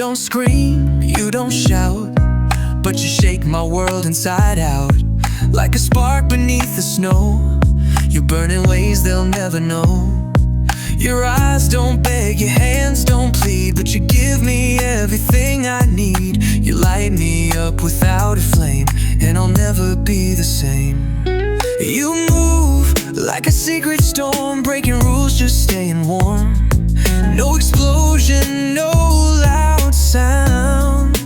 don't scream, you don't shout, but you shake my world inside out. Like a spark beneath the snow, you're burning ways they'll never know. Your eyes don't beg, your hands don't plead, but you give me everything I need. You light me up without a flame, and I'll never be the same. You move like a secret storm, breaking rules, just staying warm. No explosion, no loud sound,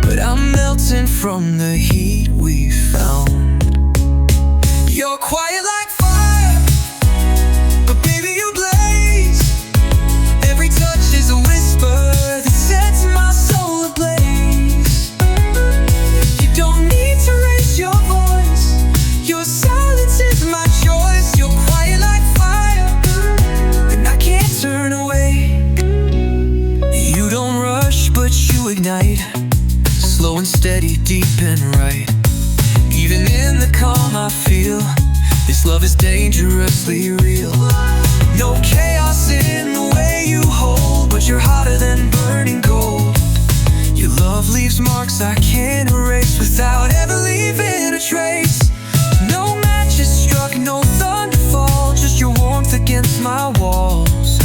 but I'm melting from the heat we found. You're quiet like fire, but baby you blaze. Every touch is a whisper that sets my soul ablaze. You don't need to raise your voice, your silence is my choice. You're quiet like fire, and I can't turn away. You don't rush, but you ignite, slow and steady, deep and right. Even in the calm I feel, this love is dangerously real. No chaos in the way you hold, but you're hotter than burning gold. Your love leaves marks I can't erase without ever leaving a trace. No matches struck, no thunderfall, just your warmth against my walls.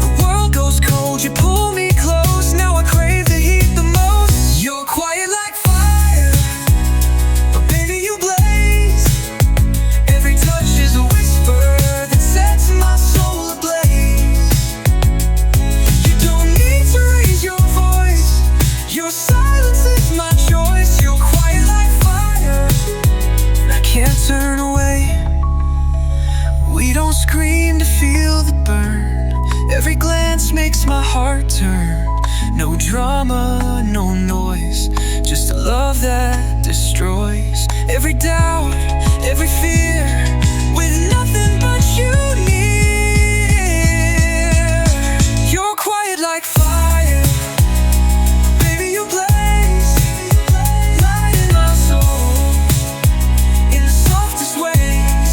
The world goes cold, you pull me close, now I crave the heat the most. You're quiet like fire, but baby you blaze. Every touch is a whisper that sets my soul ablaze. You don't need to raise your voice, your silence is my choice. You're quiet like fire, and I can't turn away. We don't scream to feel the burn, every glance makes my heart turn. No drama, no noise, just a love that destroys every doubt, every fear, with nothing but you near. You're quiet like fire, baby you blaze, light in my soul, in the softest ways.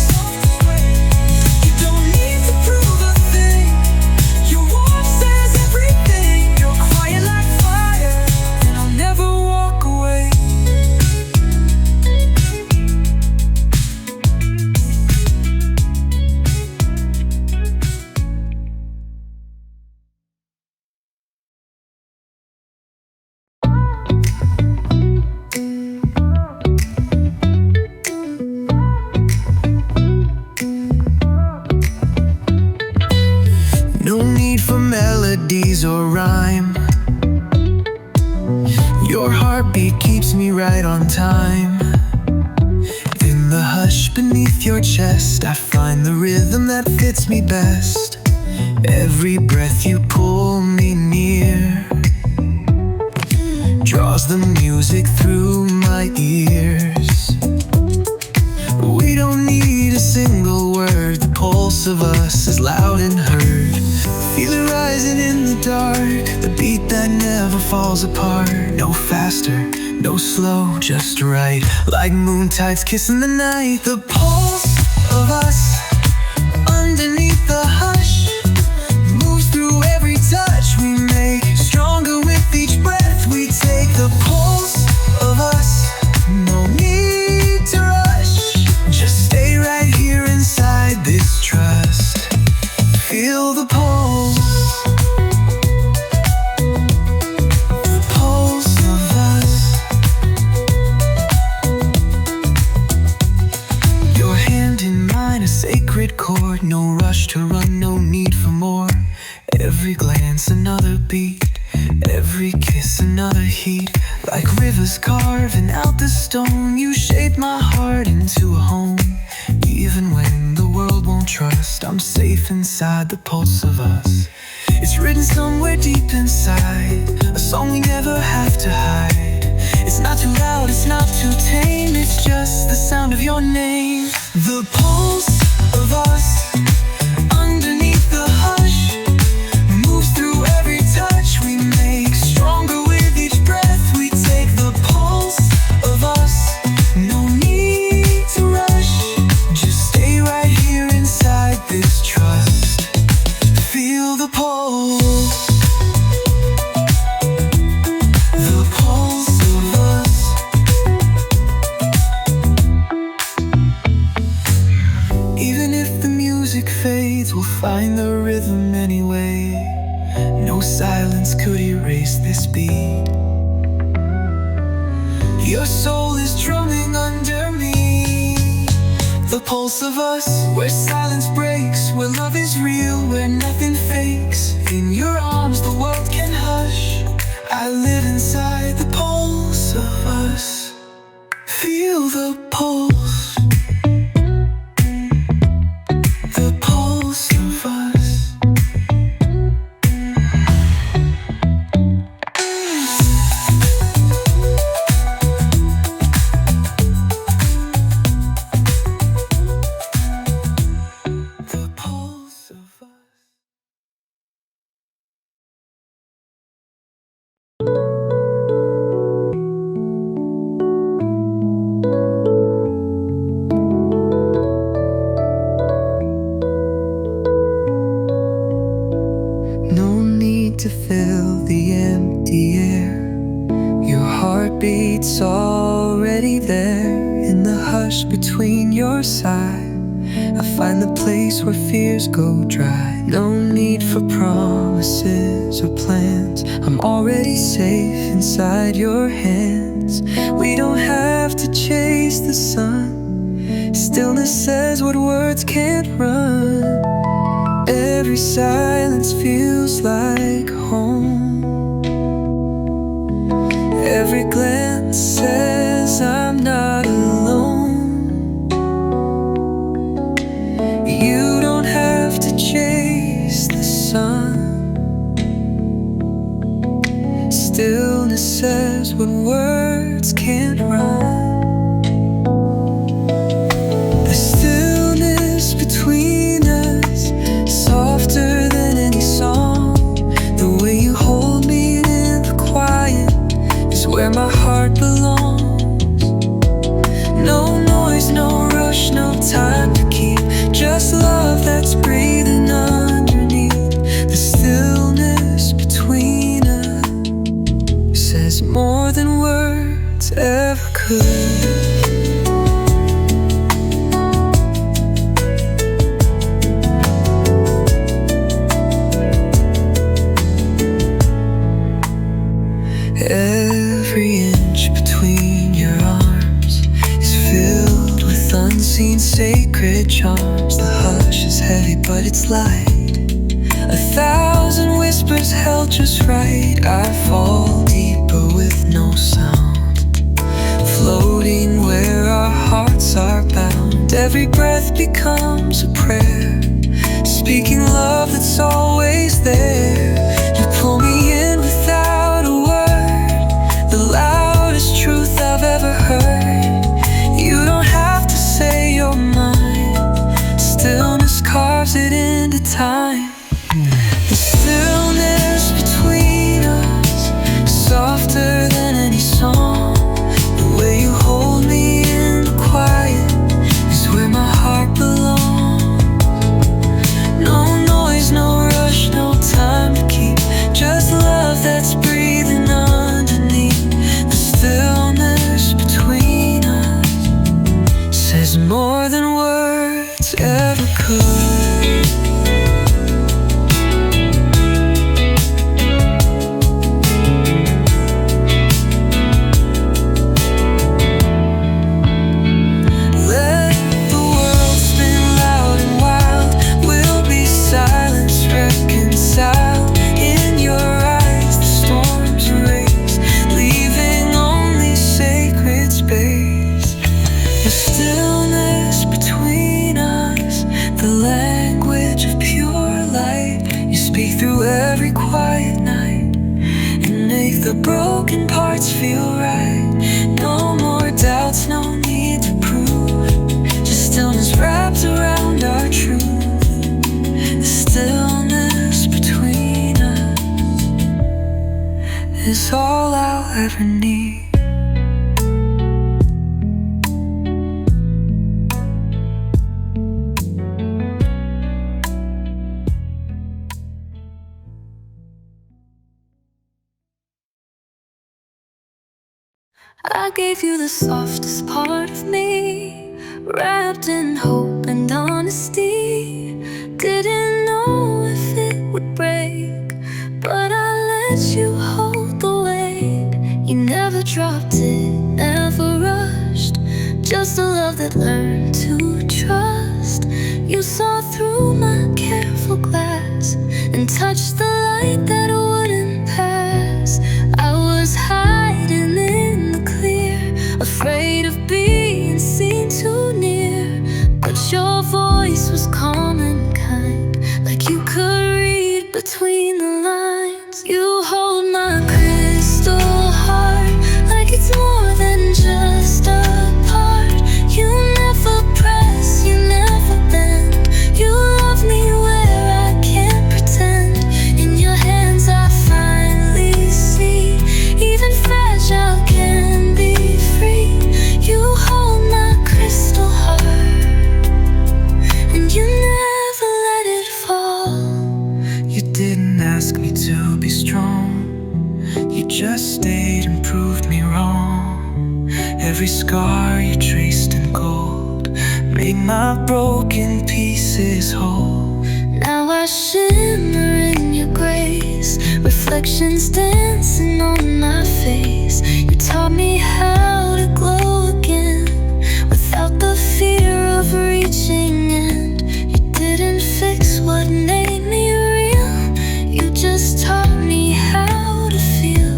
You don't need to prove a thing, your warmth says everything. You're quiet like fire, and I'll never walk away. No need for melodies or rhyme, your heartbeat keeps me right on time. In the hush beneath your chest, I find the rhythm that fits me best. Every breath you pull me near draws the music through my ears. We don't need a single word, the pulse of us is loud and heard. Feel it rising in the dark, the beat that never falls apart. No faster, no slow, just right, like moon tides kissing the night. The pulse of us underneath the hush moves through every touch we make, stronger with each breath we take. The pulse of us, no need to rush, just stay right here inside this trust. Feel the pulse, the pulse of us. Your hand in mine, a sacred chord, no rush to run, no need for more. Every glance another beat, every kiss another heat. Like rivers carving out the stone, you shape my heart into a home. Even when the world won't trust, I'm safe inside the pulse of us. It's written somewhere deep inside, a song we never have to hide. It's not too loud, it's not too tame, it's just the sound of your name. The pulse of us underneath the hush moves through every touch we make, stronger with each breath we take. The pulse of us, no need to rush, just stay right here inside this trust. Feel the pulse. find the rhythm anyway. No silence could erase this beat. Your soul is drumming under me. The pulse of us, where silence breaks, where love is real, where nothing fakes. In your arms the world can hush. I live inside the pulse of us. Feel the pulse. The pulse of us. The pulse of us. No need to fill the empty air. Your heartbeat's already there. In the hush between your sighs, I find the place where fears go dry. No need for promises or plans. I'm already safe inside your hands. We don't have to chase the sun. Stillness says what words can't run. Every silence feels like home. Every glance says I'm not alone. You don't have to chase the sun. Stillness says what words can't run. The stillness between us, softer than any song. The way you hold me in the quiet is where my heart belongs. No noise, no rush, no time to keep. Just love that's breathing underneath. The stillness between us says more than words ever could. Every inch between your arms is filled with unseen sacred charms. The hush is heavy but it's light. 1,000 whispers held just right. I fall deeper with no sound, floating where our hearts are bound. Every breath becomes a prayer, speaking love that's always there. You pull me in without a word, the loudest truth I've ever heard. You don't have to say you're mine. Stillness carves it into time. The stillness between us, softer than any song. The way you hold me in the quiet is where my heart belongs. No noise, no rush, no time to keep. Just love that's breathing underneath. The stillness between us says more than words ever could. The broken parts feel right. No more doubts, no need to prove. Just stillness wrapped around our truth. The stillness between us is all I'll ever need. I gave you the softest part of me, wrapped in hope and honesty. Didn't know just a love that learned to trust. You saw through my careful glass and touched the light that wouldn't pass. I was hiding in the clear, afraid of being seen too near, but your voice was calm and kind, like you could read between the lines. You hold my crystal heart like it's more than just a part. You never press, you never bend. You love me where I can't pretend. In your hands I finally see, even fragile can be free. You hold my crystal heart, and you never let it fall. You didn't ask me to be strong, you just stayed and proved me wrong. Every scar you traced in gold made my broken pieces whole. Now I shimmer in your grace, reflections dancing on my face. You taught me how to glow again, without the fear of reaching end. You didn't fix what made me real, you just taught me how to feel.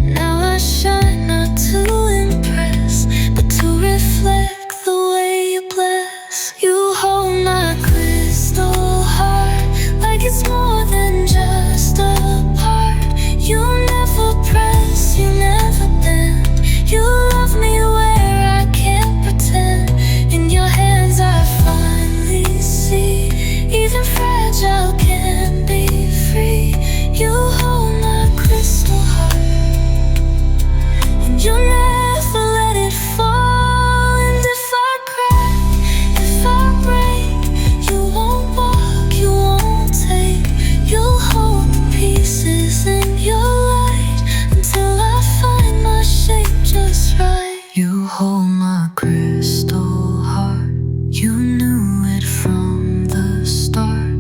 Now I shine not to impress, but to reflect the way you bless. You hold my crystal heart like it's more than just a part. You never press, you never bend. You love me where I can't pretend. In your hands I finally see, even fragile can be free. You hold my crystal heart, and you never let it fall. And if I crack, if I break, you won't walk, you won't take. You'll hold the pieces in your light until I find my shape just right. You hold my crystal heart, you knew it from the start.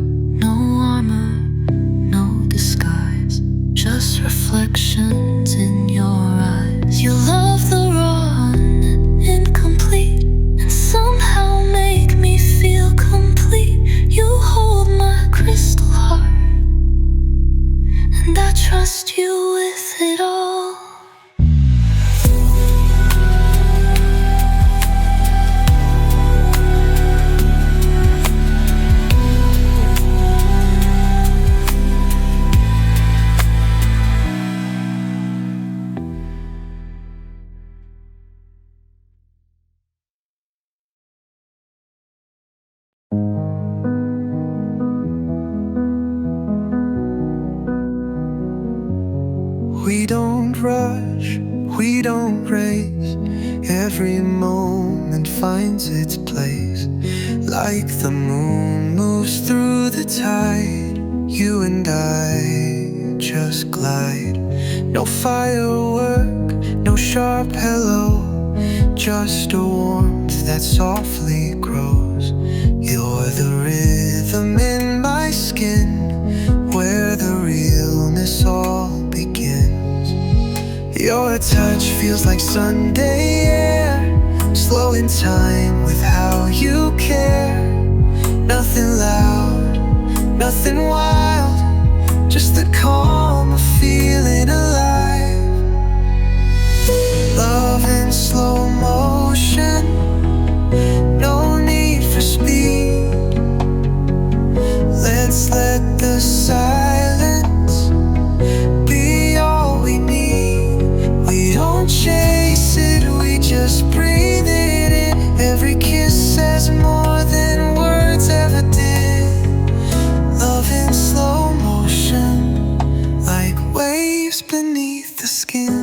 No armor, no disguise, just reflections in your eyes. You love the raw and incomplete, and somehow make me feel complete. You hold my crystal heart, and I trust you with it all. We don't rush, we don't race. Every moment finds its place. Like the moon moves through the tide, you and I just glide. No firework, no sharp hello, just a warmth that softly grows. You're the rhythm in my skin, where the realness all begins. Your touch feels like Sunday air, slow in time with how you care. Nothing loud, nothing wild, just the calm of feeling alive. Love in slow motion, no need for speed. Let's let the silence be all we need. We don't chase it, we just breathe it in. Every kiss says more than words ever did. Love in slow motion, like waves beneath the skin.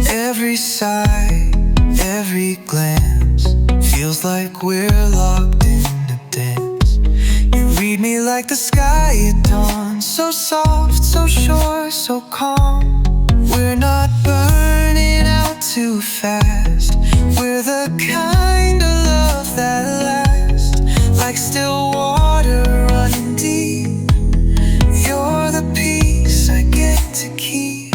Every sigh, every glance feels like we're locked in a dance. You read me like the sky at dawn, so soft, so sure, so calm. We're not burning out too fast, we're the kind of love that lasts, like still water running deep. You're the peace I get to keep.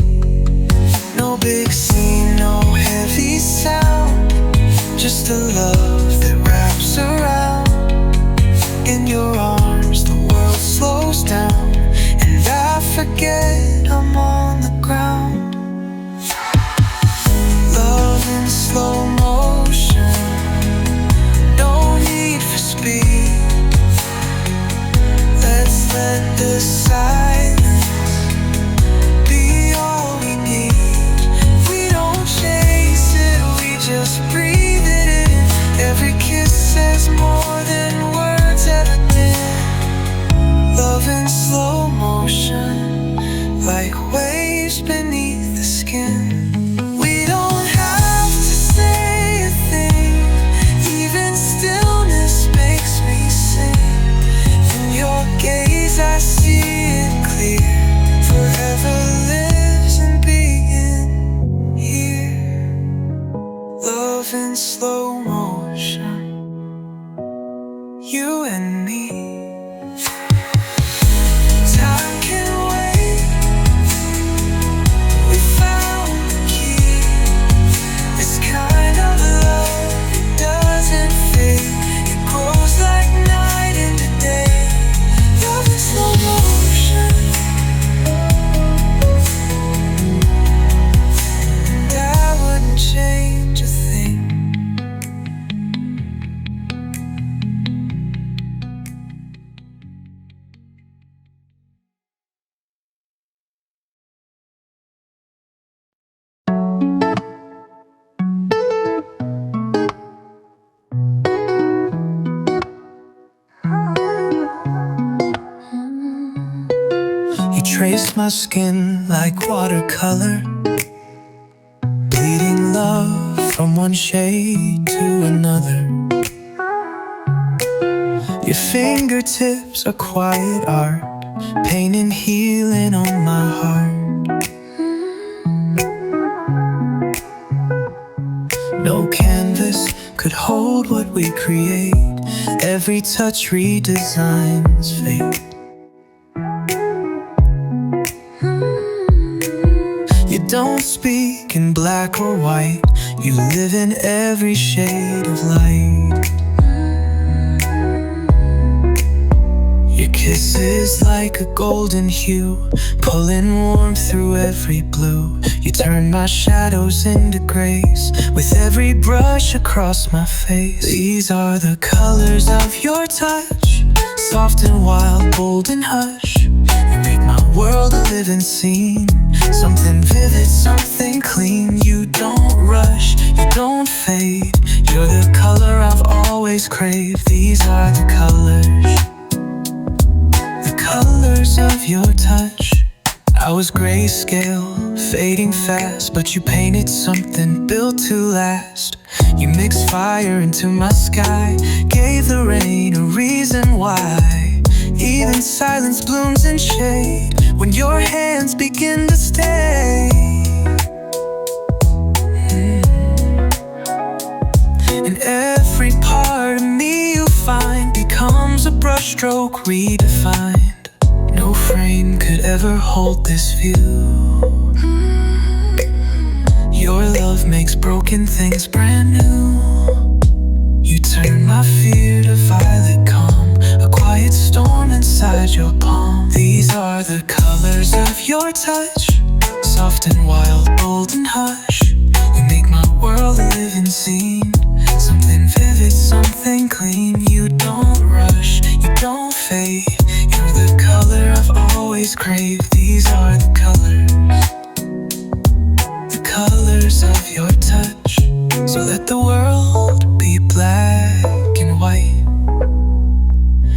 No big scene, no heavy sound, life in slow motion, you and me. Time can wait, we found the key. This kind of love, it doesn't fade. It grows like night into day. Love in slow motion, and I wouldn't change a thing. You trace my skin like watercolor, bleeding love from one shade to another. Your fingertips are quiet art, pain and healing on my heart. No canvas could hold what we create. Every touch redesigns fate. You don't speak in black or white, you live in every shade of light. Your kiss is like a golden hue, pulling warmth through every blue. You turn my shadows into grace with every brush across my face. These are the colors of your touch, soft and wild, bold and hush. You make my world a living scene, something vivid, something clean. You don't rush, you don't fade. You're the color I've always craved. These are the colors of your touch. I was grayscale, fading fast, but you painted something built to last. You mixed fire into my sky, gave the rain a reason why. Even silence blooms in shade when your hands begin to stay. And every part of me you find becomes a brushstroke redefined. No frame could ever hold this view. Your love makes broken things brand new. You turn my fear to violet calm, a quiet storm inside your palm. These are the colors of your touch, soft and wild, bold and hush. You make my world a living scene, something vivid, something clean. You don't rush, you don't fade. You're the color I've always craved. These are the colors of your touch. So let the world be black and white.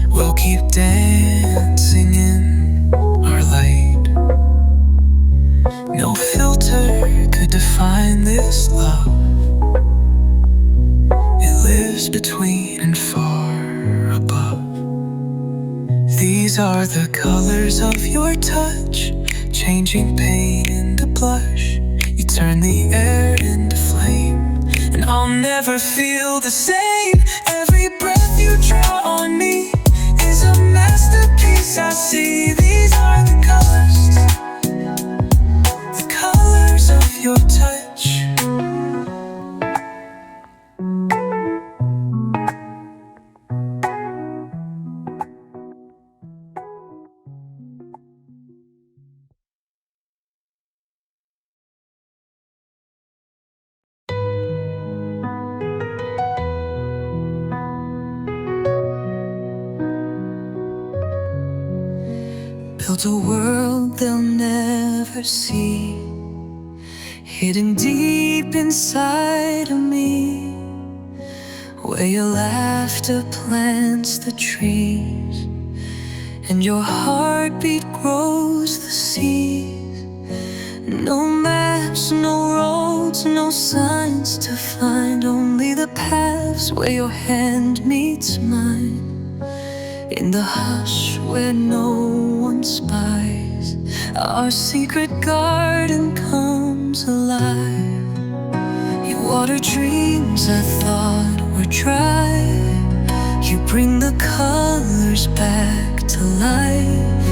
We'll keep dancing in our light. No filter could define this love. It lives between and far above. These are the colors of your touch, changing pain into blush. You turn the air into flame, and I'll never feel the same. Every breath you draw on me is a masterpiece I see. These are the colors of your touch. Built a world they'll never see, hidden deep inside of me, where your laughter plants the trees and your heartbeat grows the seas. No maps, no roads, no signs to find, only the paths where your hand meets mine. In the hush where no one spies, our secret garden comes alive. You water dreams I thought were dry. You bring the colors back to life.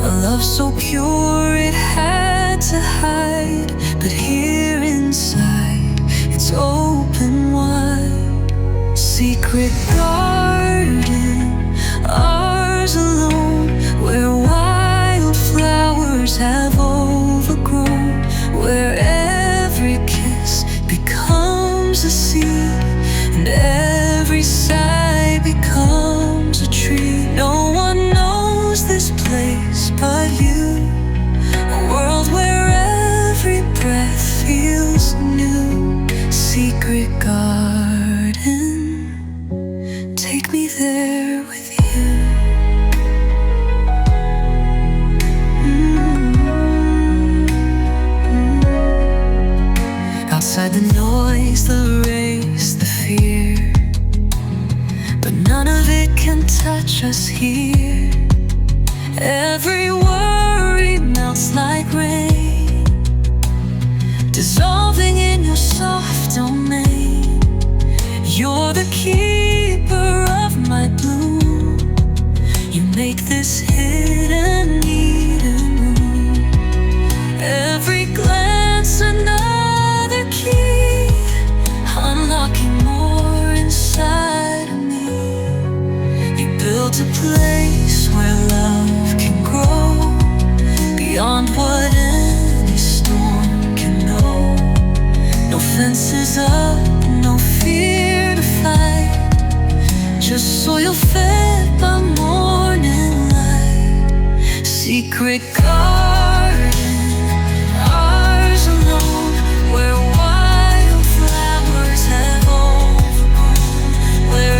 A love so pure it had to hide, but here inside it's open wide. Secret garden, ours alone, where wildflowers have overgrown, where every kiss becomes a seed and every sigh becomes a tree. No one knows this place but you, a world where every breath feels new. Secret garden, take me there with you. Outside the noise, the race, the fear, but none of it can touch us here. Every worry melts like rain, dissolving in your soft domain. You're the keeper of my bloom. You make this hidden Eden room. Every glance another key, unlocking more inside of me. You built a place where love can grow beyond what any storm can know. No fences up, no fear to fight, just soil fed by morning light. Secret garden, ours alone, where wildflowers have overgrown, where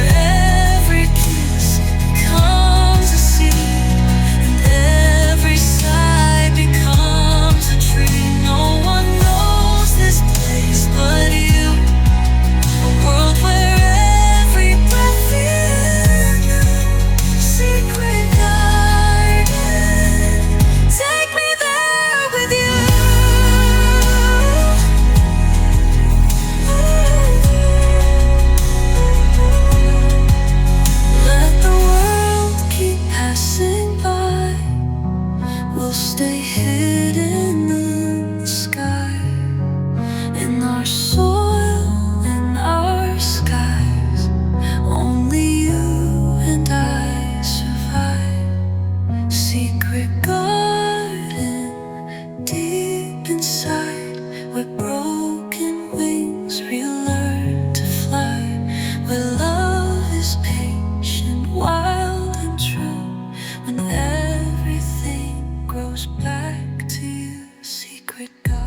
every kiss becomes a seed and every sigh becomes a tree. No one knows this place but you, a world where every breath feels new. Secret garden, take me there with you. Let the world keep passing by, we'll stay hidden in the sky, in our soil, in our skies. Only you and I survive. Secret garden, deep inside, where broken wings relearn to fly, where love is patient, wild and true, when everything grows back to you. Secret garden.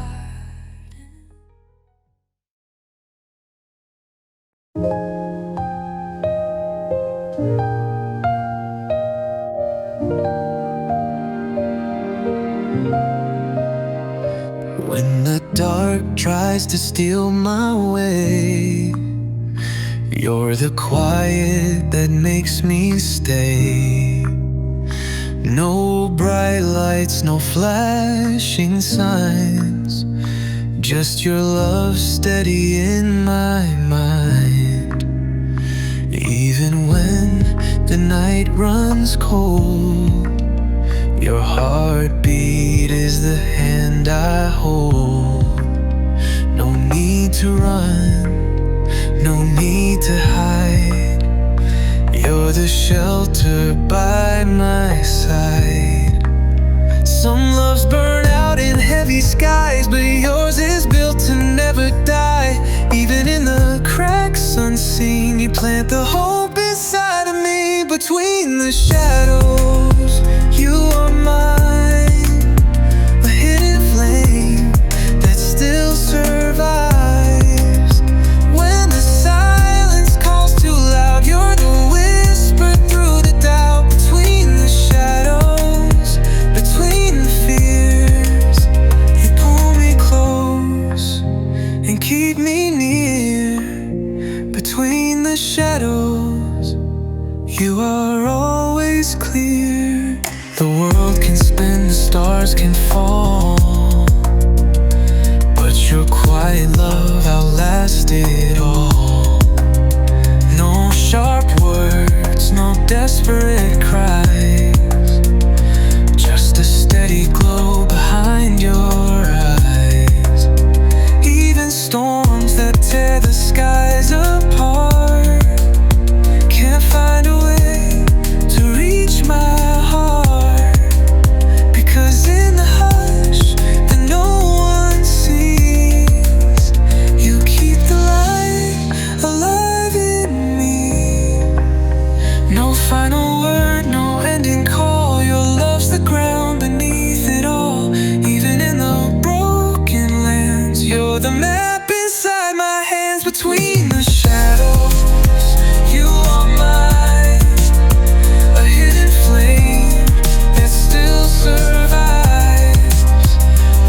When the dark tries to steal my way, you're the quiet that makes me stay. No bright lights, no flashing signs, just your love steady in my mind. Even when the night runs cold, your heartbeat is the hand I hold. No need to run, no need to hide. You're the shelter by my side. Some loves burn out in heavy skies, but yours is built to never die. Even in the cracks unseen, you plant the hope inside of me. Between the shadows, you are mine, a hidden flame that still survives. When the silence calls too loud, you're the whisper through the doubt. Between the shadows, between the fears, you pull me close and keep me near. Between the shadows, you are always clear. The world can spin, the stars can fall, but your quiet love outlasts tear the skies apart. Can't find a way to reach my heart, because in the hush that no one sees, you keep the light alive in me. No final word, no ending call. Your love's the ground beneath it all. Even in the broken lands, you're the map inside my hands. Between the shadows, you are mine, a hidden flame that still survives.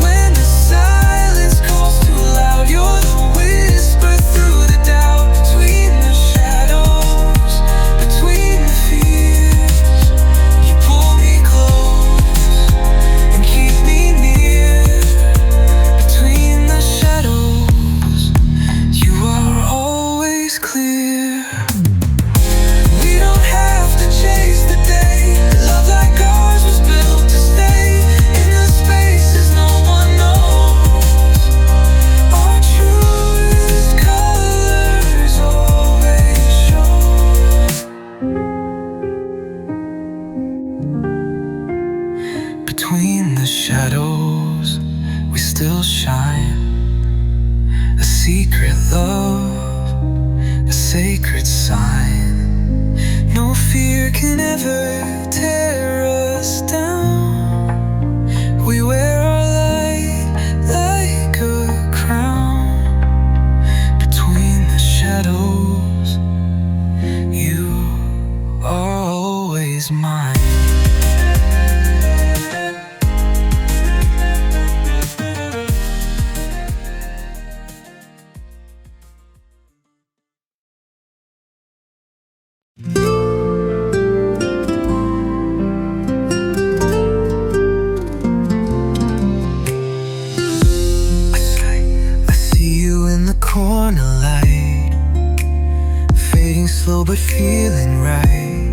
When the silence calls too loud, you're the whisper through the doubt. Between the shadows, between the fears, you pull me close and keep me near. Between the shadows, you are always clear. We don't have to chase the day. Love like ours was built to stay in the spaces no one knows. Our truest colors always show. Between the shadows, we still shine. A secret love, a sacred sign. No fear can ever tear us down. We wear our light like a crown. Between the shadows, you are always mine. I see you in the corner light, fading slow but feeling right.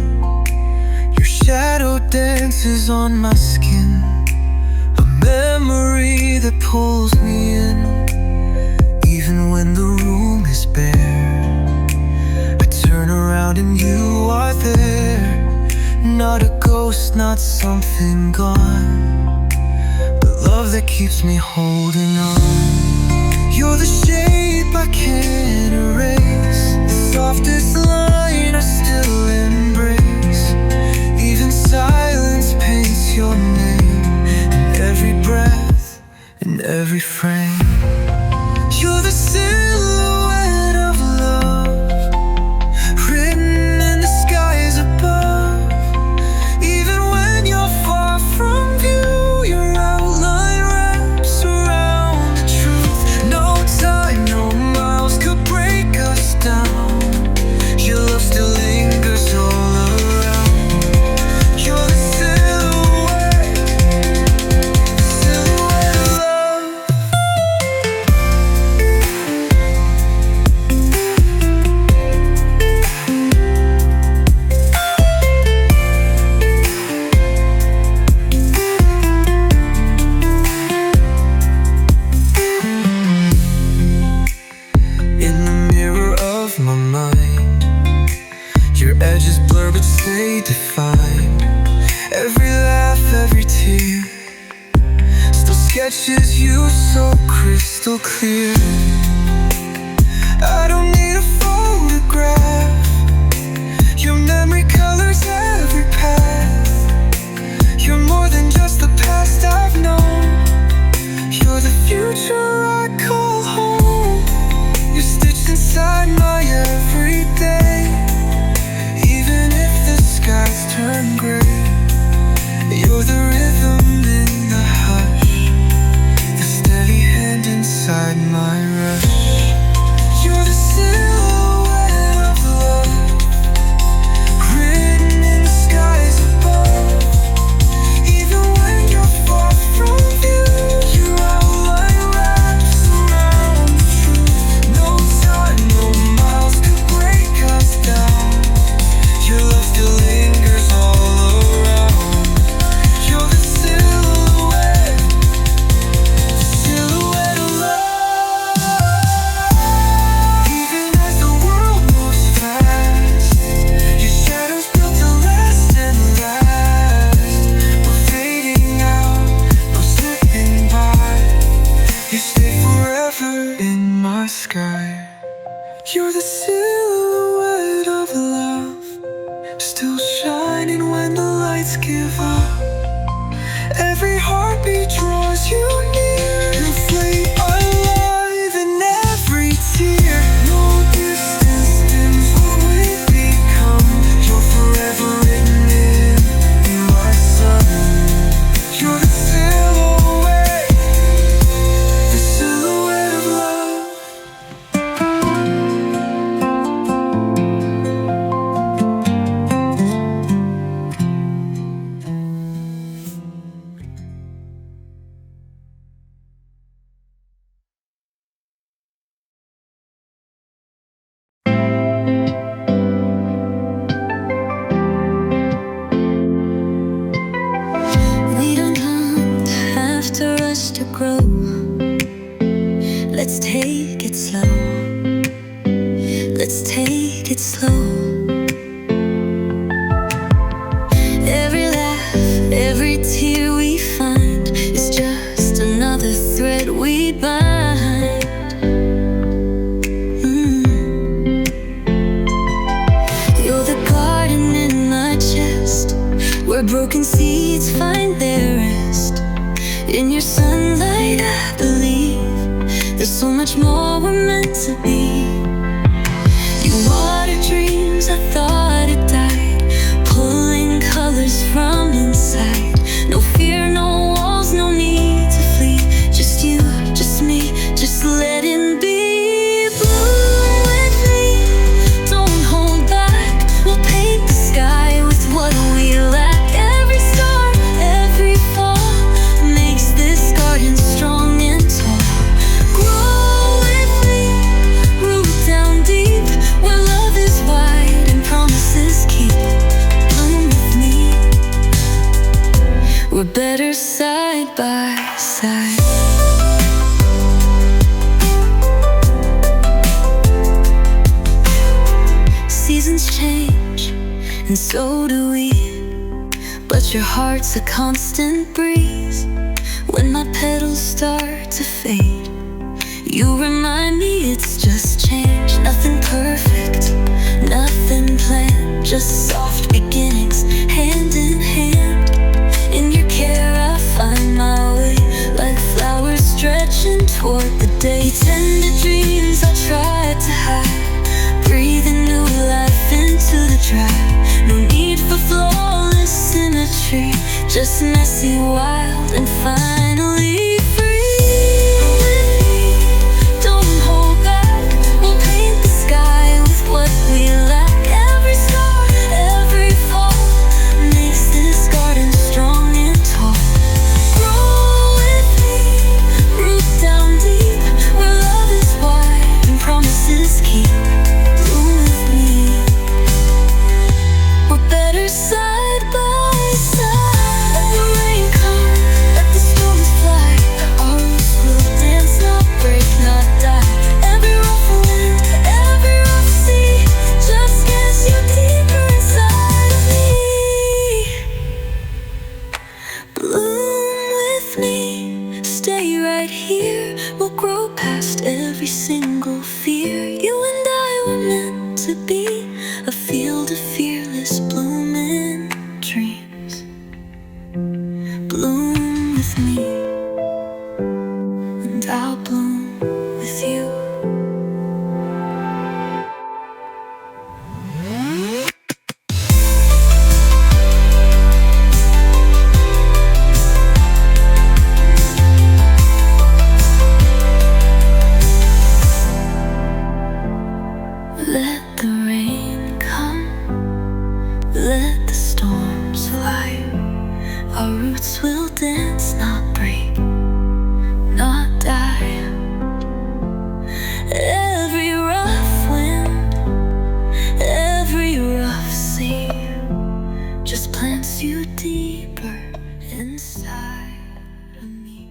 Your shadow dances on my skin, a memory that pulls me in. Even when the room is bare, I turn around and you are there. Not a ghost, not something gone, but love that keeps me holding on. You're the shape I can't erase, the softest line I still embrace. Even silence paints your name in every breath, in every frame. You're the silhouette of love, written in the skies above. Even when you're far from view, your outline wraps around the truth. No time, no miles could break us down. Your love still lingers all around. You're the silhouette of love. In the mirror of my mind, your edges blur but stay defined. Every laugh, every tear still sketches you so crystal clear. I don't need a photograph, your memory colors every path. You're more than just the past I've known, you're the future I call home. You're stitched inside my everyday. Even if the skies turn gray, you're the rhythm in the hush, the steady hand inside my rush. You're the silhouette of love, written in the skies above. Even when you're far from view, your outline wraps around the truth. No time, no miles could break us down. Your love still lingers all around. You're the You're the silhouette of love, still shining when the lights give up. Every heartbeat draws you near, the flame alive in every tear. No distance dims what we become. You're forever written in my sun. You're the silhouette of love. We don't have to rush to grow. Let's take it slow. Let's take it slow. Every laugh, every tear we find is just another thread we bind. You're the garden in my chest, where broken seeds find their rest. In your sunlight I believe there's so much more we're meant to be. You water dreams I thought had died, pulling colors from inside. No fear, no walls, no need to flee. Just you, just me, just let it be. Bloom with me, don't hold back. We'll paint the sky with what we lack. Every star, every fall makes this garden strong and tall. Grow with me, root down deep, where love is wide and promises keep. Bloom with me, we're better side by side. Seasons change, and so do we, but your heart's a constant breeze. When my petals start to fade, you remind me it's just change. Nothing perfect, nothing planned, just soft beginnings, hand in hand. In your care I find my way, like flowers stretching toward the day. Tender dreams I tried to hide, breathing new life into the dry. No need for flawless symmetry, just messy, wild, and finally free. Don't hold back, we'll paint the sky with what we lack. Every star, every fall makes this garden strong and tall. Grow with me, root down deep, where love is wide and promises keep. Bloom with me, we're better side by side. Let the rain come, let the storms fly. Our roots will dance, not break, not die. Every rough wind, every rough sea just gets you deeper inside of me. Bloom with me, stay right here. We'll grow past every single fear. You and I were meant to be a field of fearless blooming dreams. Bloom with me, and I'll bloom with you. Let the rain come, let the storms fly. Our roots will dance, not break, not die. Every rough wind, every rough sea just plants you deeper inside of me.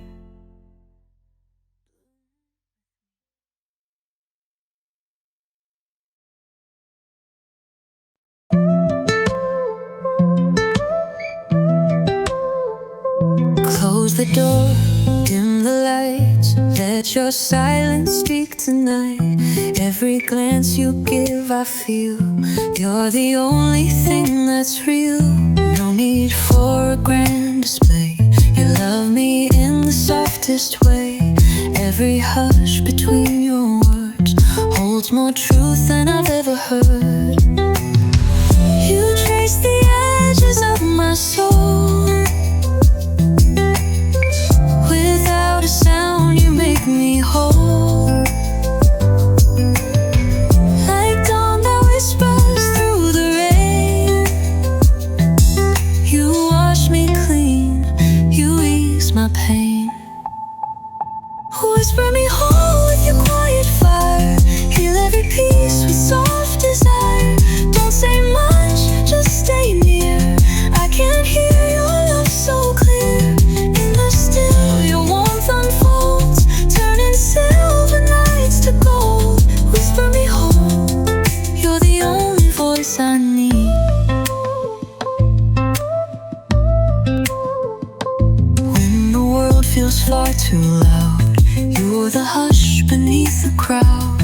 Close the door, dim the lights, Let your silence speak tonight. Every glance you give I feel. You're the only thing that's real. No need for a grand display. You love me in the softest way. Every hush between your words holds more truth than I've ever heard. You trace the edges of my soul. Without a sound you make me whole. Like dawn that whispers through the rain. You wash me clean, you ease my pain. Whisper me whole with your quiet fire. Heal every piece with soft desire. Don't say much, just stay near. I can't hear your love so clear. In the still, your warmth unfolds, turning silver nights to gold. Whisper me whole, you're the only voice I need. When the world feels far too loud, you're the hush beneath the crowd.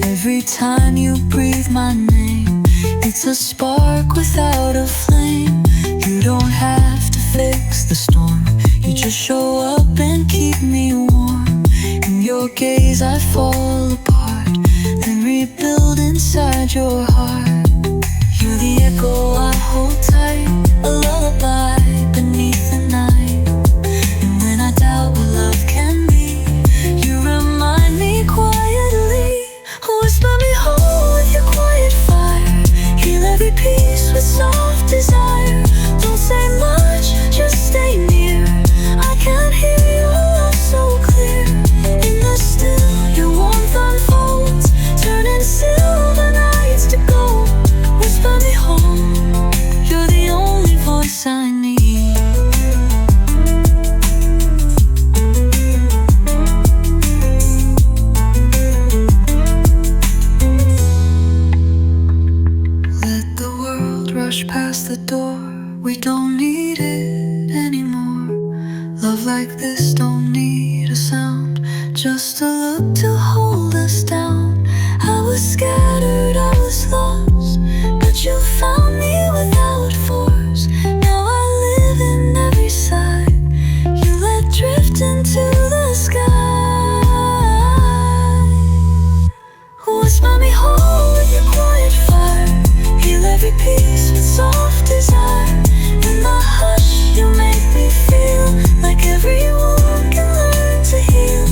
Every time you breathe my name, it's a spark without a flame. You don't have to fix the storm, you just show up and keep me warm. In your gaze I fall apart, then rebuild inside your heart. You're the echo I hold tight, a lullaby beneath the night. And when I doubt what love can be, you remind me quietly. Whisper me whole with your quiet fire. Heal every piece with soft desire. Don't say much, just stay near. I can't hear your love so clear. In the still, your warmth unfolds, turning silver nights to gold. Whisper me home, you're the only voice I need. Rush past the door, we don't need it anymore. Love like this don't need a sound, just a look to hold us down. I was scattered, I was lost, but you found me without force. Now I live in every side you let drift into the sky. Whisper me whole with your quiet fire. Heal every piece with soft desire. In the hush you make me feel like every wound can learn to heal.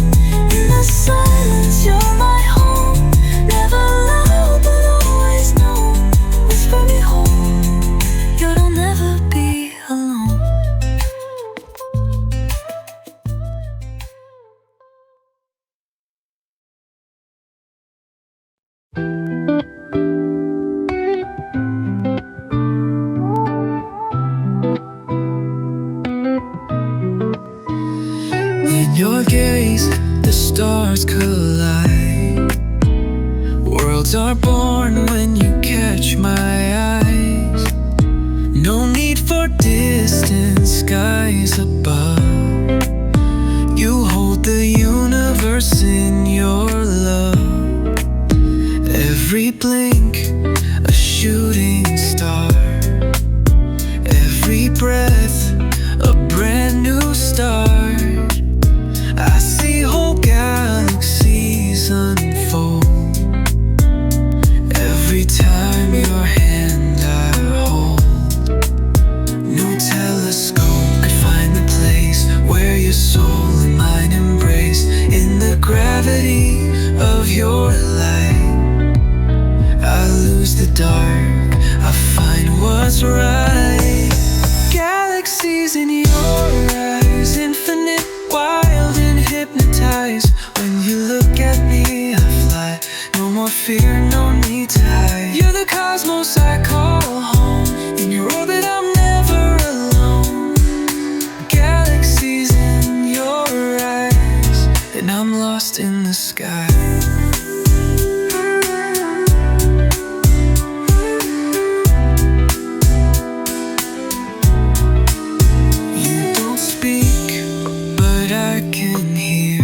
In the silence you're my home, never loud but always known. Whisper me home, you'll never be alone. In your gaze, the stars collide. Worlds are born when you catch my eyes. No need for distant skies above. You hold the universe in your love. Every blink, a shooting star. Every breath, a brand new start. I see whole galaxies unfold. Every time your hand I hold. No telescope could find the place where your soul and mine embrace. In the gravity of your light, I lose the dark, I find what's right. Galaxies in your eyes, infinite, wild and hypnotized. When you look at me I fly, no more fear, no need to hide. You're the cosmos I call home. In your orbit I'm never alone. Galaxies in your eyes, and I'm lost in the sky. You don't speak, but I can hear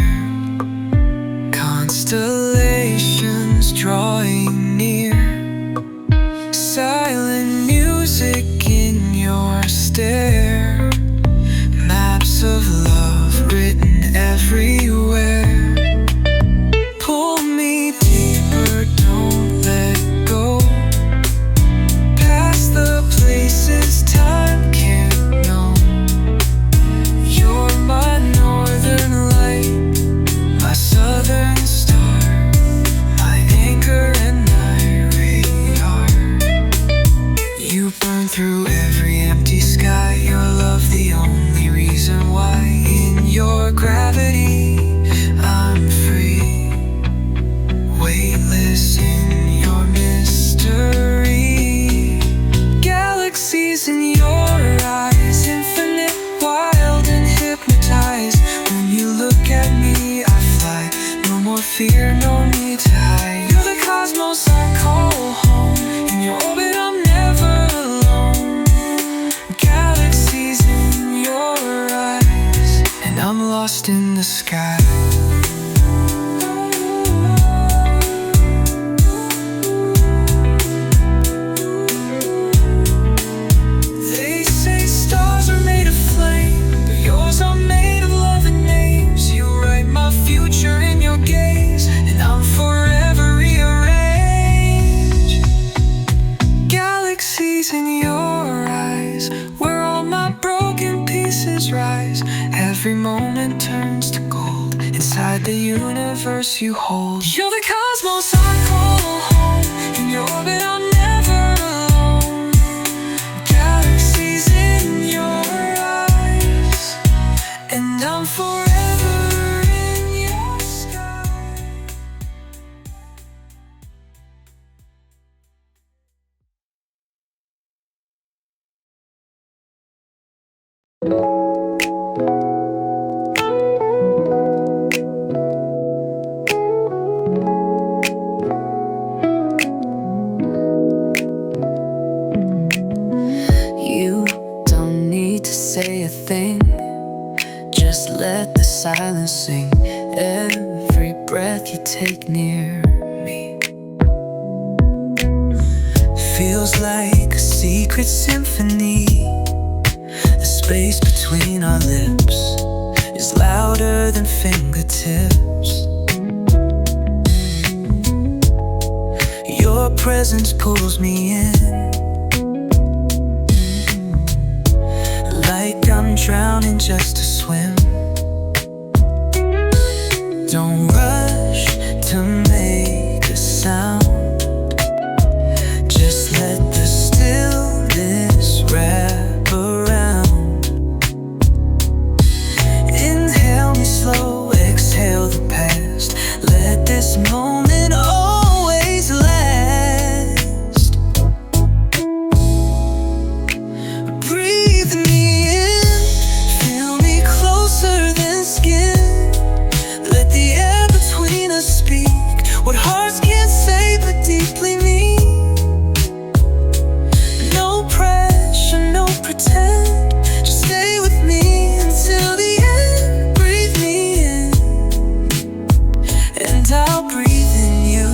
sky. They say stars are made of flame, but yours are made of love and names. You write my future in your gaze, and I'm forever rearranged. Galaxies in your eyes, where all my broken pieces rise. Every moment turns to gold inside the universe you hold. You're the cosmos I call home. In your orbit I'm never alone. Galaxies in your eyes, and I'm forever in your sky. You don't need to say a thing, just let the silence sing. Every breath you take near me feels like a secret symphony. The space between our lips is louder than fingertips. Your presence pulls me in, like I'm drowning just to swim. Don't rush to make a sound, just let the stillness wrap around. Inhale me slow, exhale the past. Let this moment always last. Breathe me in, feel me closer than skin. Let the air between us speak what hearts can't say but deeply mean. No pressure, no pretend, just stay with me until the end. Breathe me in, and I'll breathe in you.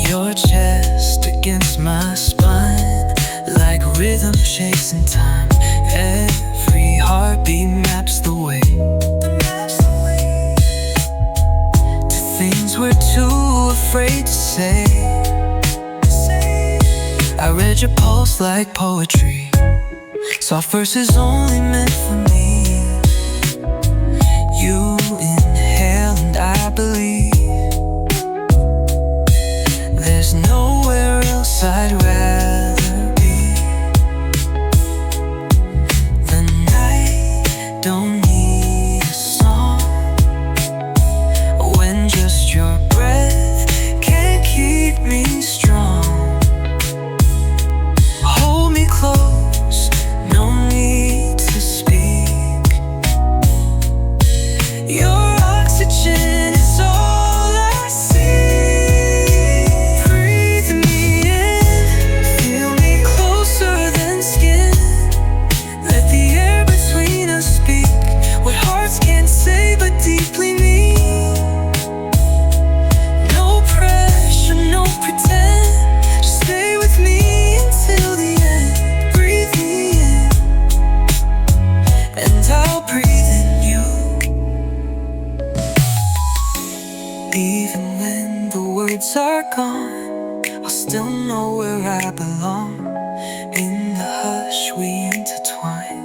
Your chest against my spine, like rhythm chasing time. Every heartbeat maps the way to things we're too afraid to say. I read your pulse like poetry, soft verses only meant for me. You inhale and I believe there's nowhere else I'd rather be. The night don't need a song when just your breath can keep me strong. Hold me close, no need to speak. Your oxygen is all I see. Breathe me in, feel me closer than skin. Let the air between us speak what hearts can't say but deeply mean. No pressure, no pretend, just stay with me until the end. Breathe me in, and I'll breathe in you. Even when the words are gone, I'll still know where I belong. In the hush we intertwine.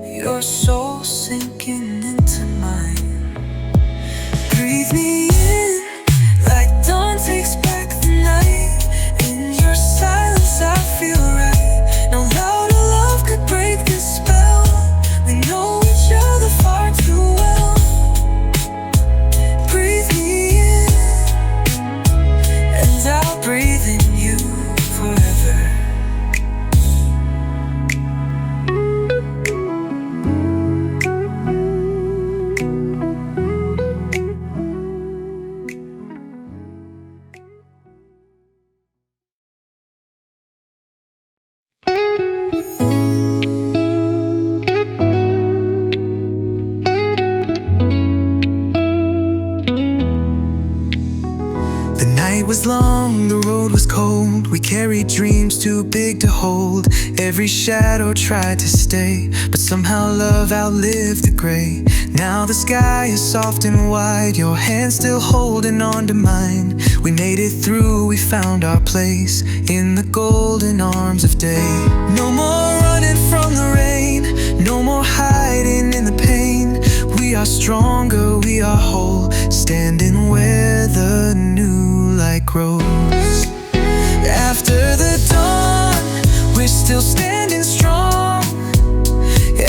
Your soul sinking into mine. Breathe me in, like dawn takes back the night. In your silence I feel right. No louder love could break this spell. We know each other far too well. Breathe me in, and I'll breathe in you forever. was long, the road was cold. We carried dreams too big to hold. Every shadow tried to stay, but somehow love outlived the gray. Now the sky is soft and wide, your hand still holding on to mine. We made it through, we found our place in the golden arms of day. No more running from the rain, no more hiding in the pain. We are stronger, we are whole, standing where the new light grows. After the dawn, we're still standing strong.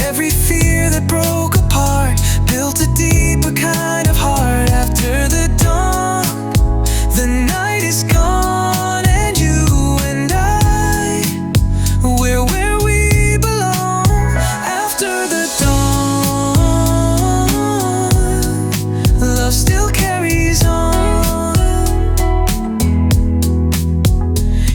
Every fear that broke apart built a deeper kind of heart. After the dawn, the night is gone, and you and I, we're where we belong. After the dawn, love still carries on.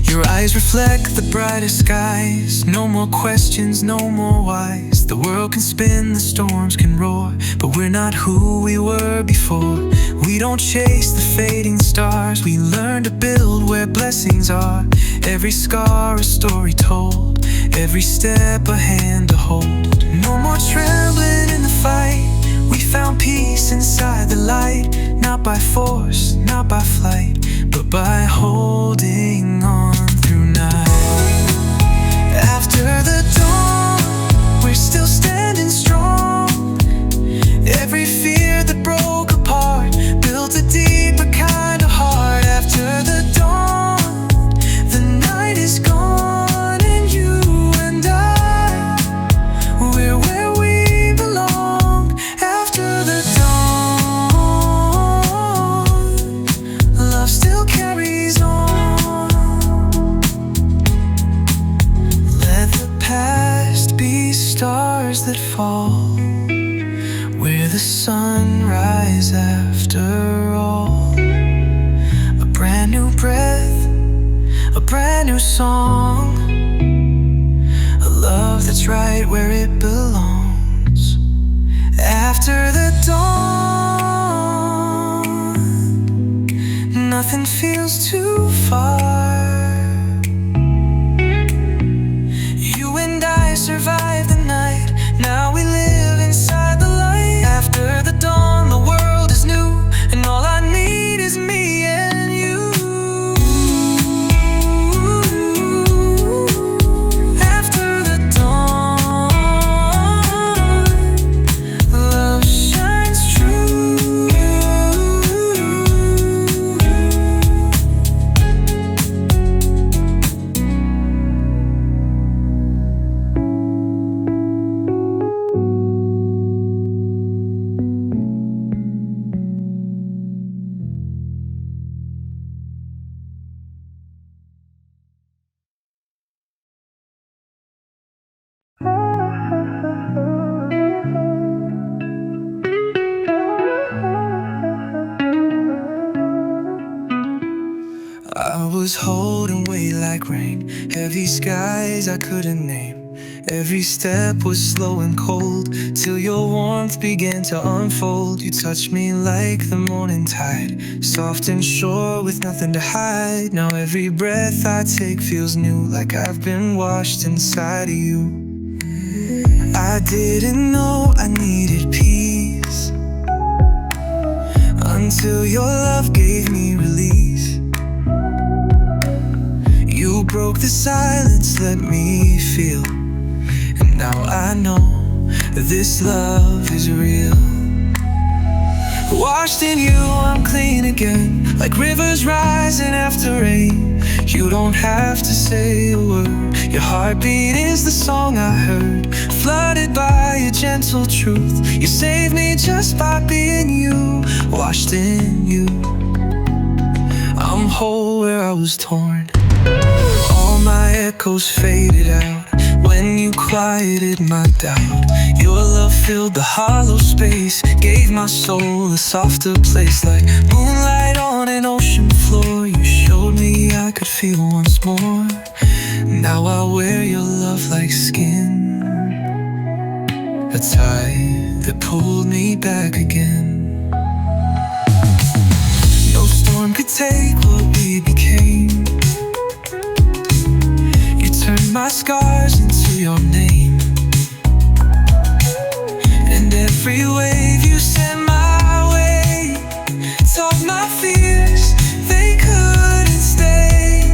Your eyes reflect the brightest skies. No more questions, no more whys. The world can spin, the storms can roar, but we're not who we were before. We don't chase the fading stars, we learn to build where blessings are. Every scar a story told, every step a hand to hold. No more trembling in the fight, we found peace inside the light. Not by force, not by flight, but by holding on through night. After the dawn, we're still standing strong. Every fear that broke apart built a deeper kind of heart. After the dawn, the night is gone, and you and I, we're where we belong. After the dawn, love still carries on. Let the past be stars that fall, where the sunrise after all. A brand new breath, a brand new song, a love that's right where it belongs. After the dawn, nothing feels too far. You and I survived the night, now we live inside the light. After the dawn, the world is new, and all I need is me and you. After the dawn, love shines true. I was holding weight like rain, heavy skies I couldn't name. Every step was slow and cold, till your warmth began to unfold. You touched me like the morning tide, soft and sure with nothing to hide. Now every breath I take feels new, like I've been washed inside of you. I didn't know I needed peace until your love gave me release. You broke the silence, let me feel, and now I know that this love is real. Washed in you, I'm clean again, like rivers rising after rain. You don't have to say a word, your heartbeat is the song I heard. Flooded by your gentle truth, you saved me just by being you. Washed in you, I'm whole where I was torn. All my echoes faded out when you quieted my doubt. Your love filled the hollow space, gave my soul a softer place. Like moonlight on an ocean floor, you showed me I could feel once more. Now I wear your love like skin, a tie that pulled me back again. No storm could take what we we became. You turned my scars into your name, and every wave you sent my way taught my fears they couldn't stay.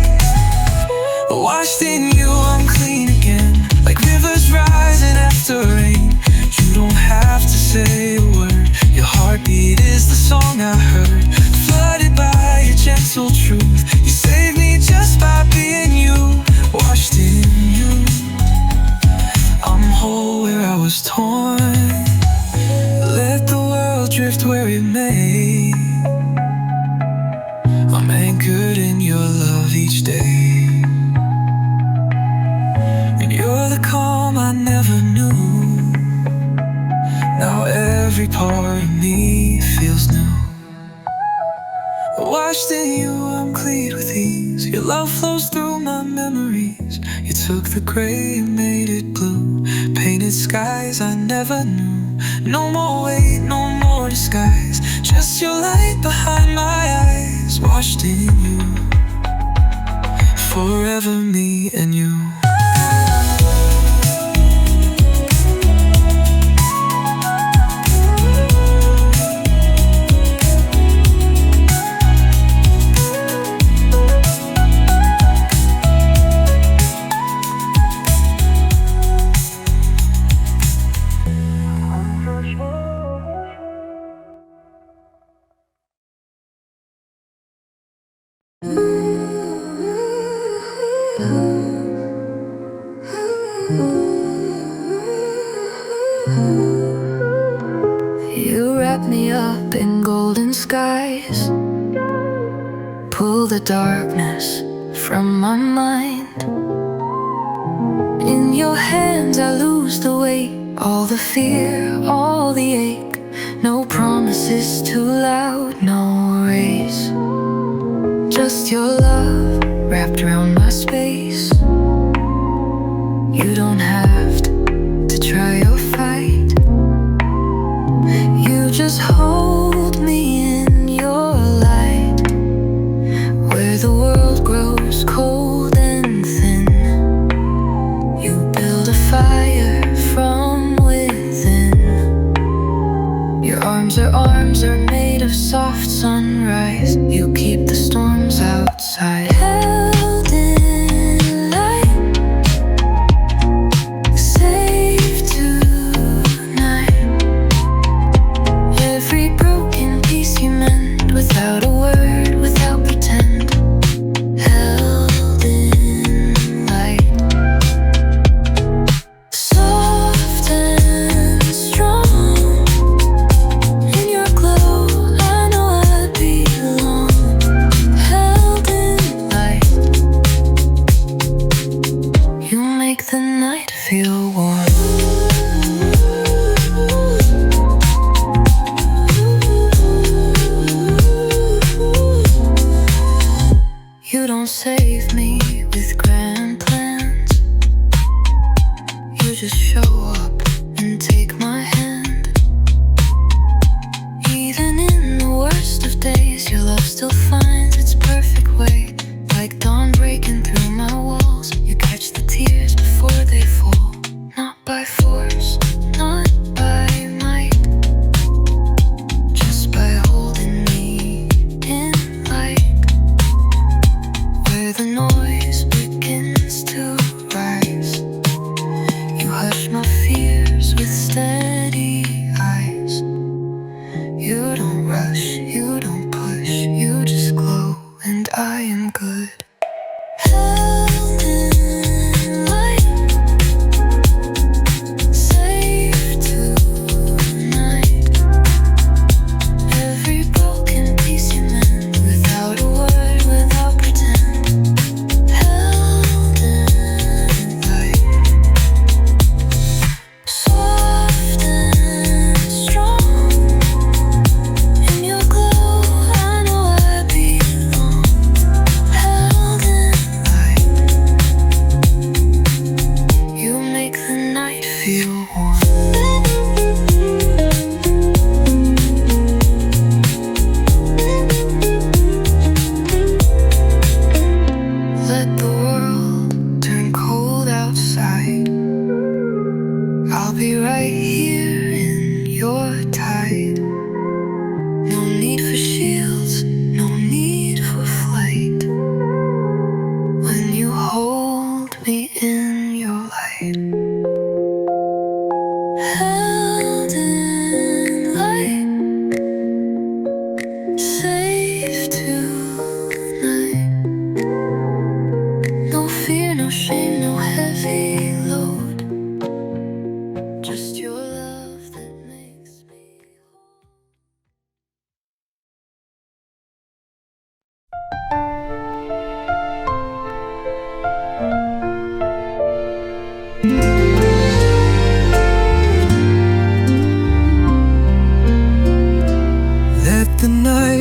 Washed in you, I'm clean again, like rivers rising after rain. You don't have to say a word, your heartbeat is the song I heard. Flooded by your gentle truth, you saved me just by being you. Washed in you, I'm whole where I was torn. Let the world drift where it may. I'm anchored in your love each day, and you're the calm I never knew. Now every part of me feels new. Washed in you, I'm clean with ease. Your love flows through my memories. You took the gray and made it blue. Painted skies I never knew. No more weight, no more disguise, just your light behind my eyes. Washed in you, forever me and you. You wrap me up in golden skies, pull the darkness from my mind. In your hands I lose the weight, all the fear, all the ache. No promises too loud, no race, just your love wrapped around my space. You don't have to try or fight, you just hold me in your light. Where the world grows cold and thin, you build a fire from within. Your arms are made of soft sunrise. You keep the storms outside. Held in light, safe tonight. Every broken piece you mend, without a word, without pretend. Held in light, soft and strong. In your glow, I know I belong. Held in light, you make the night feel warm. You don't save me with grand plans, you just show up and take my hand. Even in the worst of days, your love still finds its perfect way. Like dawn breaking through my walls, you catch the tears before they fall. Not by force, not by might, just by holding me in light. Where the noise begins to rise, you hush my fears with steady eyes. You don't rush, you don't push, you just close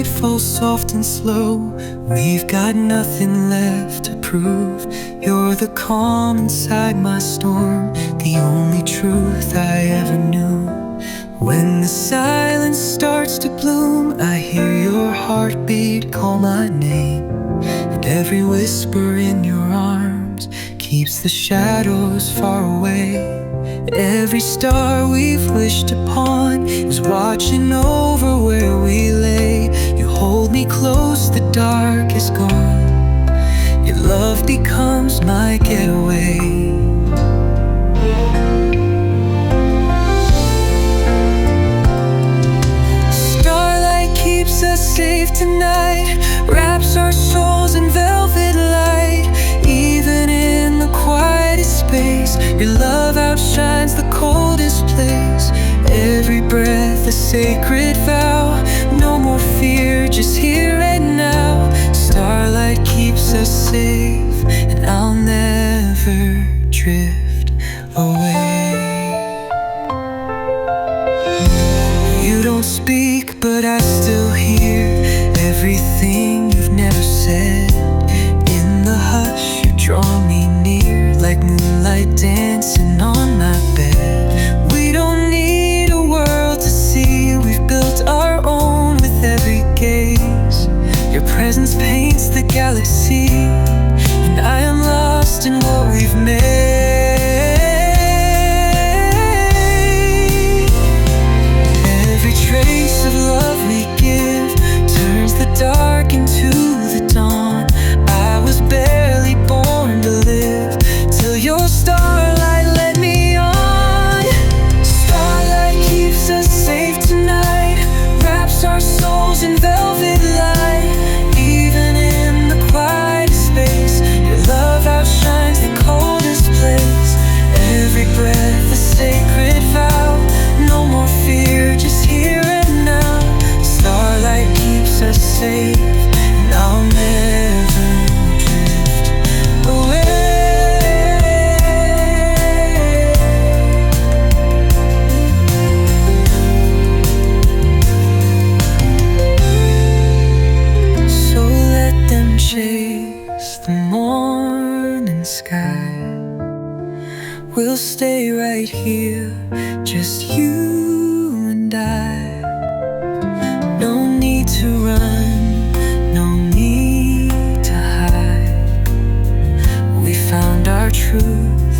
it falls soft and slow. We've got nothing left to prove. You're the calm inside my storm, the only truth I ever knew. When the silence starts to bloom, I hear your heartbeat call my name, and every whisper in your arms keeps the shadows far away. Every star we've wished upon is watching over where we lay. You hold me close, the dark is gone. Your love becomes my getaway. Starlight keeps us safe tonight, wraps our souls in velvet light. Even in the quietest space, your love outshines the coldest place. Every breath a sacred vow, no more fear, just here and now. Starlight keeps us safe, and I'll never drift away. You don't speak, but I still hear everything you've never said. In the hush, you draw me near, like moonlight dancing on my bed. We don't need a world to see, we've built our own with every gaze. Your presence paints the galaxy, and I am lost in what we've made. Every trace of love we give turns the dark into the dawn. I was barely born to live till your starlight led me on. Starlight keeps us safe tonight, wraps our souls in velvet light. Even in the quietest space, your love outshines the coldest place. Every breath a sacred vow, no more fear, just here and now. Starlight keeps us safe, and I'll never drift away. So let them chase the morning sky. We'll stay right here, just you and I. No need to run, no need to hide. We found our truth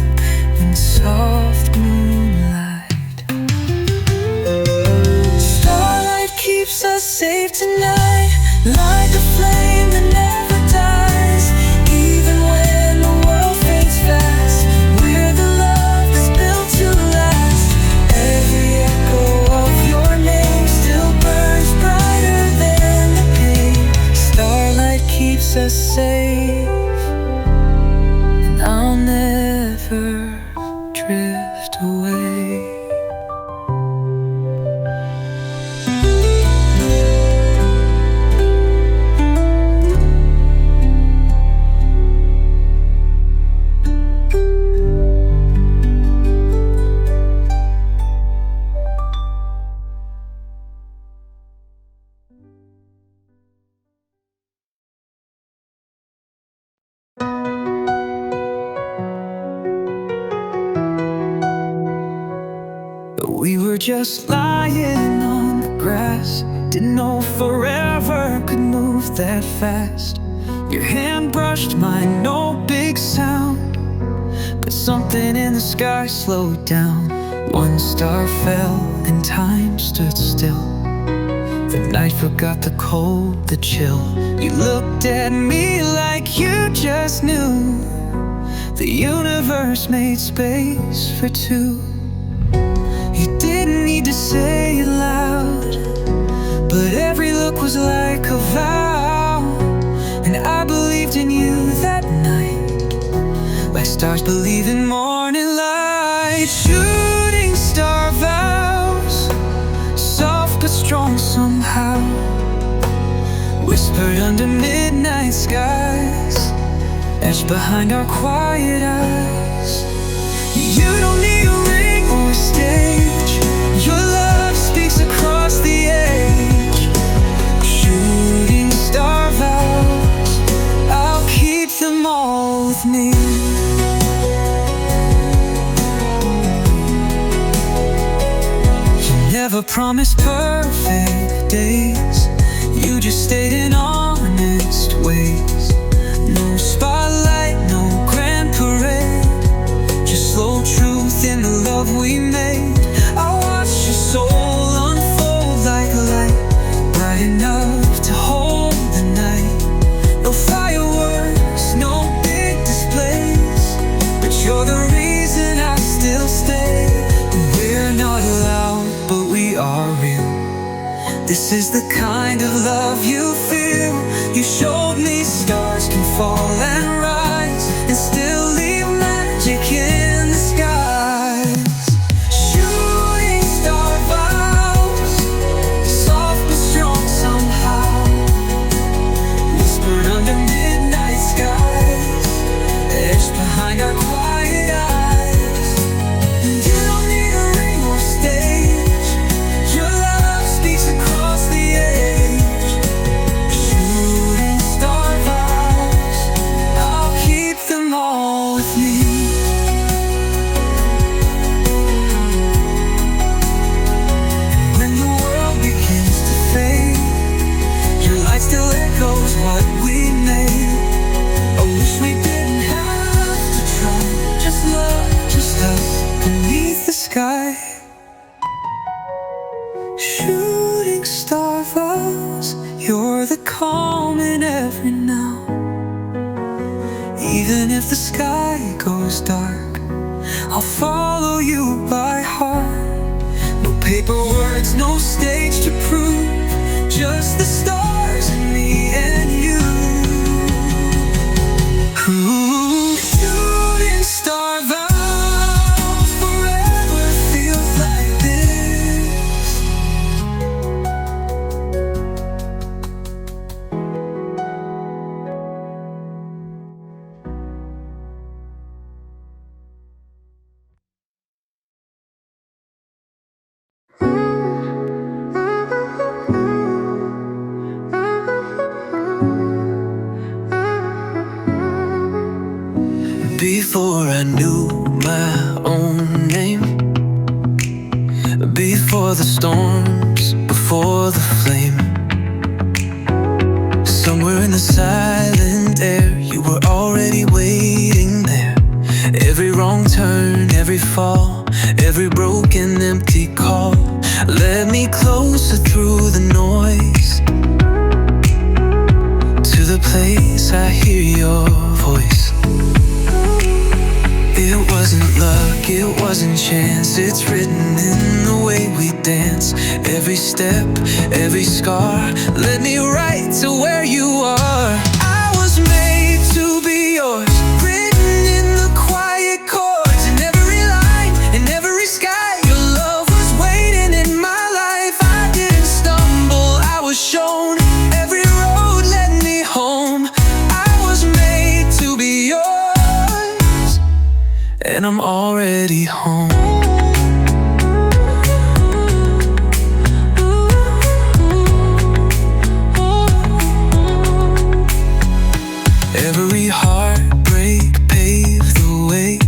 in soft moonlight. Starlight keeps us safe tonight, like a flame that never dies. Even when the world fades fast, we're the love that's built to last. Every echo of your name still burns brighter than the pain. Starlight keeps us safe, and I'll never drift away. We were just lying on the grass, didn't know forever could move that fast. Your hand brushed mine, no big sound, but something in the sky slowed down. One star fell and time stood still. The night forgot the cold, the chill. You looked at me like you just knew the universe made space for two. You didn't need to say it loud, but every look was like a vow. And I believed in you that night, like stars believe in morning light. Shooting star vows, soft but strong somehow, whispered under midnight skies, etched behind our quiet eyes. You don't need a ring or a stage, your love speaks across the age. Shooting This is the kind of love you feel. You showed me stars can fall and rise and still leave magic in the skies. Shooting star vows, soft but strong somehow, whispered under midnight skies, etched behind our quiet eyes. And you don't need a ring or stage, your love speaks across the age. Shooting star vows, I'll keep them all with me. When the world begins to fade, your light still echoes what we made. I wish we didn't have to try, just love, just us beneath the sky. Shooting star vows, you're the calm in every now. Even if the sky goes dark, I'll follow you by heart. No paper words, no stage to prove, just the stars and me and you. Ooh, shooting star vows, forever feels like this. Before I knew my own name, before the storms, before the flame, somewhere in the silent air, you were already waiting there. Every wrong turn, every fall, every broken empty call led me closer through the noise, to the place I hear your voice. It wasn't luck, it wasn't chance, it's written in the way we dance. Every step, every scar led me right to where you are. I was made to be yours, written in the quiet chords, in every line, in every sky. Your love was waiting in my life. I didn't stumble, I was shown. Every road led me home. I was made to be yours, and I'm already home. Every heartbreak paved the way,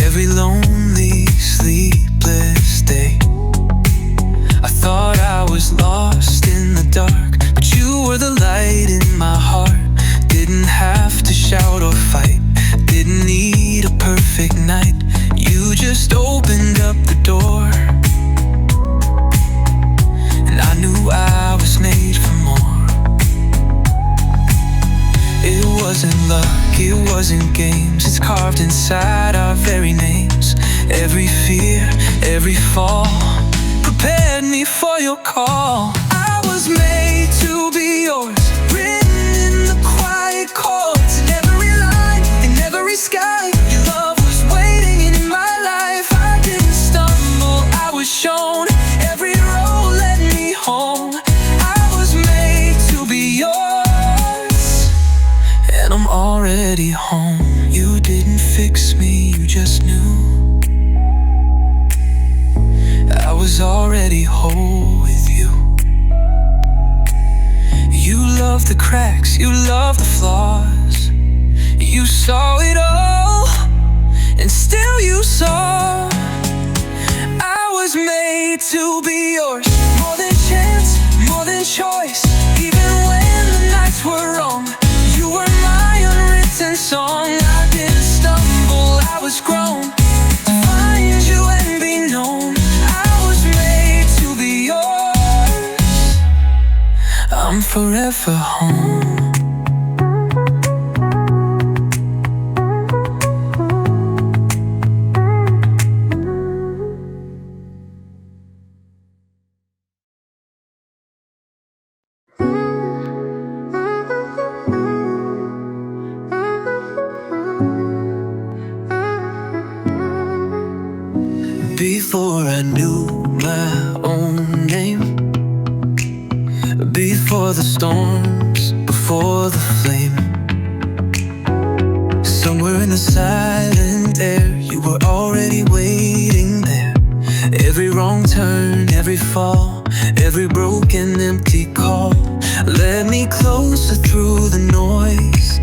every lonely, sleepless day. I thought I was lost in the dark, but you were the light in my heart. Didn't have to shout or fight, didn't need a perfect night. You just opened up the door, and I knew I was made for more. It wasn't luck, it wasn't games, it's carved inside our very names. Every fear, every fall prepared me for your call. I was made to be yours, written in the quiet chords, in every line, in every sky. Your love was waiting in my life. I didn't stumble, I was shown. Every road led me home. I was made to be yours, and I'm already home. You didn't fix me, you just knew. I was already whole with you. You love the cracks, you love the flaws. You saw it all, and still you saw. I was made to be yours, more than chance, more than choice. Even when the nights were wrong, you were my unwritten song. I didn't stumble, I was grown to find you and be known. I was made to be yours, I'm forever home. before I knew my own name, before the storms, before the flame. Somewhere in the silent air, you were already waiting there. Every wrong turn, every fall, every broken, empty call led me closer through the noise,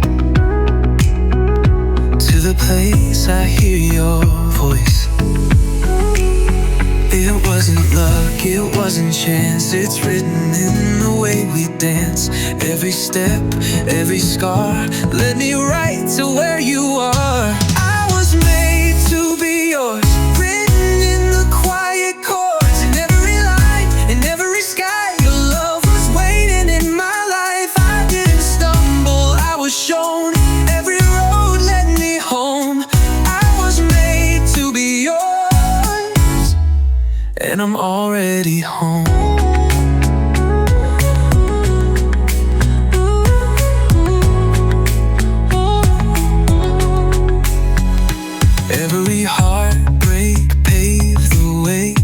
to the place I hear your voice. It wasn't luck, it wasn't chance. It's written in the way we dance. Every step, every scar led me right to where you are. I was made to be yours, written in the quiet chords. In every line, in every sky, your love was waiting in my life. I didn't stumble, I was shown. Every road led me home. I was made to be yours, and I'm already home. Every heartbreak paved the way,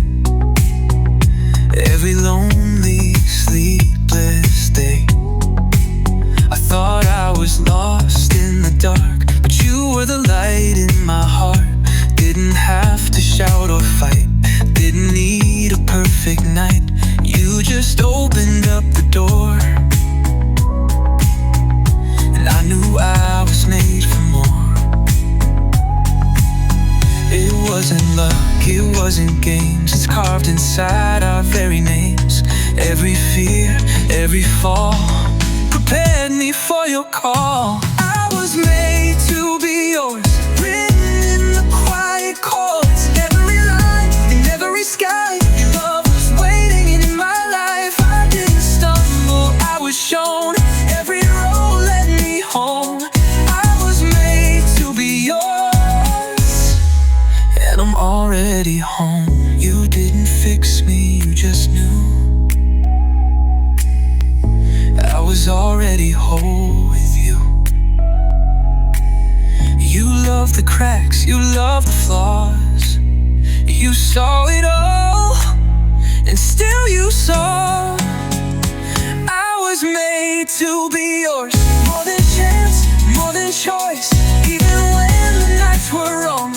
every lonely, sleepless day. I thought I was lost in the dark, but you were the light in my heart. Didn't have to shout or fight, didn't need a perfect night. You just opened up the door, and I knew I was made for more. It wasn't luck, it wasn't games. It's carved inside our very names. Every fear, every fall prepared me for your call. I was made to be yours, written in the quiet chords. Every line, in every sky, your love was waiting in my life. I didn't stumble, I was shown. Every road led me home. I was made to be yours, and I'm already home. You didn't fix me, you just knew. I was already whole with you. You loved the cracks, you loved the flaws. You saw it all, and still you saw. I was made to be yours, more than chance, more than choice. Even when the nights were wrong,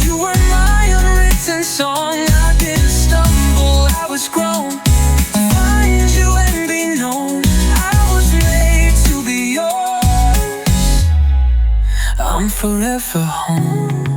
you were my unwritten song. I didn't stumble, I was grown to find you and be known. I was made to be yours, I'm forever home.